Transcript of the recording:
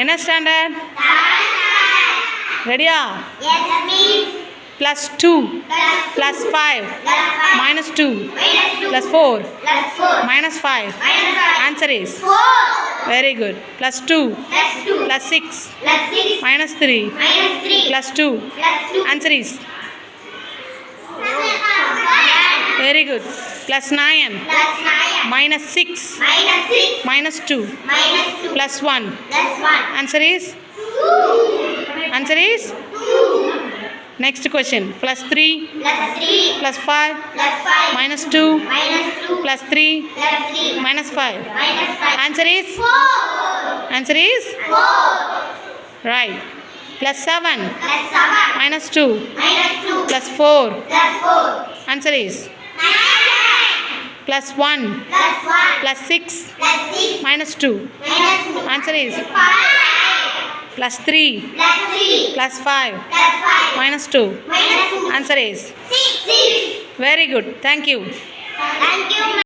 என்ன ஸ்டாண்டர்ட்? ரெடியா? Yes, miss. +2 +5 -2 +4 -5. Answer is? 4. Very good. +2 +6 -3 +2. Answer is? Very good. +9 -6 -2 +1. Answer is? Answer is? Next question. +3 +5 -2 +3 -5. Answer is? Answer is? Right. +7 -2 +4. Answer is? +1 +6 -2. Answer is? +3 +5 -2. Answer is? Six. Very good. Thank you. Thank you.